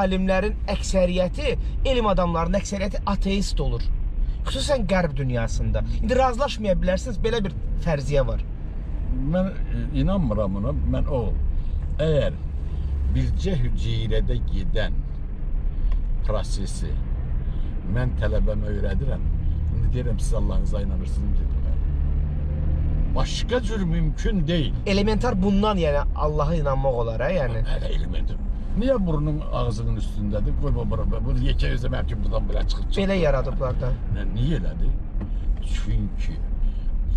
Alimlərin əksəriyyəti, elm adamlarının əksəriyyəti ateist olur. Xüsusən qərb dünyasında. İndi razılaşmaya bilərsiniz, belə bir fərziyyə var. Mən inanmıram buna. Mən əgər bircə hüceyrədə gedən prosesi mən tələbəmə öyrədirəm. İndi deyirəm, siz Allahınıza inanırsınız dedim. Başqa cür mümkün deyil. Elementar bundan, yəni Allaha inanmaq olar, yəni. Hələ elementar. Niyə burnun ağzının üstündədir? Qoy bu yekə özləməm ki, buradan belə çıxıb. Belə yaradıblar da. Niyə elədir? Çünki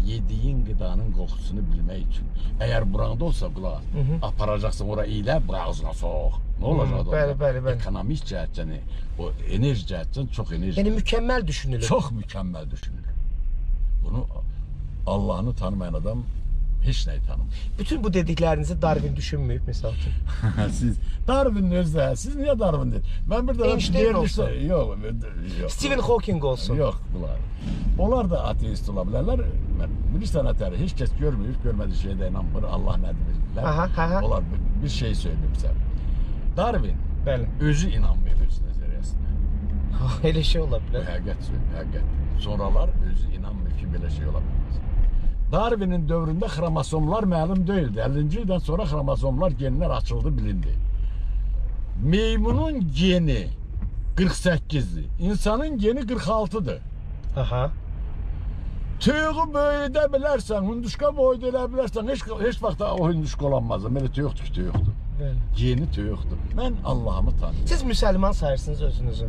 yediyin qıdanın qoxusunu bilmək üçün. Əgər buranda olsa qulaq, aparacaqsın ora ilə, ağzına soğuk. Nə olacaq? Bəli. Ekonomik cəhətdən, o enerji cəhətdən çox enerji. Yəni mükəmməl düşünülür. Çox mükəmməl düşünülür. Bunu Allah'ını tanımayan adam heç nəyi tanımır. Bütün bu dediklərinizi Darwin düşünməyib, misal üçün. Siz Darwin özdə, siz niyə Darwin deyil? Mən bir də Einstein olsun. Yox. Stephen Hawking olsun. Yox, bunlar. Onlar da ateist ola bilərlər. Bilirsən ətəri, heç kəs görməyib, görmədiyi şeyə də inanmır. Allah nədir bilirlər. Onlar bir şey söyləyib sən. Darwin özü inanmıyor öz nəzəriyyəsinə. Elə şey ola bilər. Həqiqət söylüyor, həqiqət. Sonralar özü inanmıyor ki, belə şey ola bilməz. Darwin'in dövründə xromosomlar məlum deyildi. 50-ci ildən sonra xromosomlar, genlər açıldı, bilindi. Meymunun geni 48'dir. İnsanın geni 46'dır. Tüyüğü böyüdə bilərsən, hündüşka boyda elə bilərsən, heç vaxt o hündüşka olanmaz. Belə tüyüqdür ki, tüyüqdür. Geni tüyüqdür. Mən Allah'ımı tanıyım. Siz müsəlman sayırsınız özünüzü.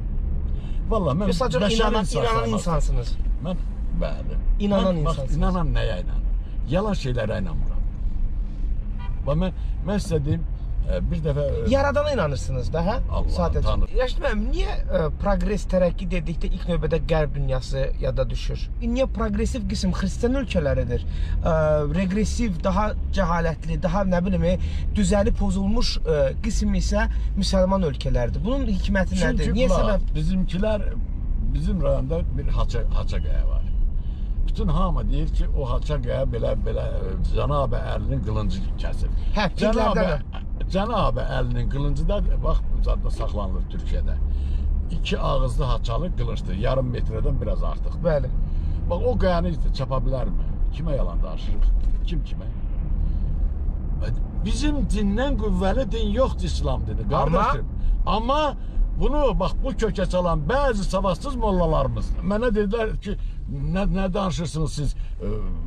Vallahi mən inanan insansınız. Mən bəli. İnanan insansınız. İnanan nəyə inanır? Yalan şeylərə inanmıram. Mən sizə deyim, bir dəfə... Yaradana inanırsınız da, hə? Allah'ım tanır. Yaşlı niyə progres, tərəqqi dedikdə ilk növbədə qərb dünyası yada düşür? Niyə progresiv qism xristian ölkələridir? Regresiv, daha cəhalətli, daha nə bilim, düzəli pozulmuş qism isə müsəlman ölkələridir. Bunun hikməti nədir? Çünki bizimkilər, bizim rayonda bir Haçaqaya var. Bütün hamı deyir ki, o Haçaqaya belə Cənab-ı Əlinin qılıncı kəsir. Hə, pirlərdə də. Cənab-ı Əlinin qılıncı da, bax, zadda saxlanılır Türkiyədə. 2 ağızlı haçalı qılıncdır, yarım metrədən biraz artıq. Bəli. Bax, o qayanı çapa bilərmi? Kimə yalan danışırıq? Kim kimə? Bizim dindən qüvvəli din yoxdur, İslam dini, qardaşım. Amma bunu, bax, bu kökə çalan bəzi savadsız mollalarımız mənə dedilər ki, nə danışırsınız siz?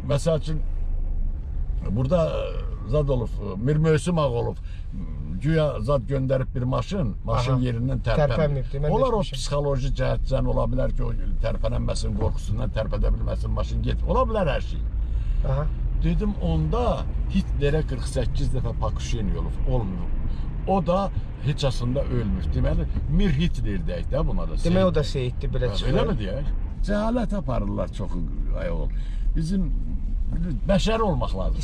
Məsəl üçün, burada zad olub, Mir Möhsüm Ağa olub, güya zad göndərib bir maşın yerindən tərpənmir. Onlar o psixoloji cəhətdən ola bilər ki, o tərpənənməsin, qorxusundan tərpədə bilməsin, maşın get. Ola bilər hər şey. Dedim, onda Hitlerə 48 dəfə Pakuşeni olmuyor. O da heç aslında ölmüş. Deməli, Mir Hitler deyək də buna da. Demək o da seyiddir, belə çıxır. Elə mi deyək? Cəhalət aparırlar çoxu ayol. Bizim bəşəri olmaq lazım.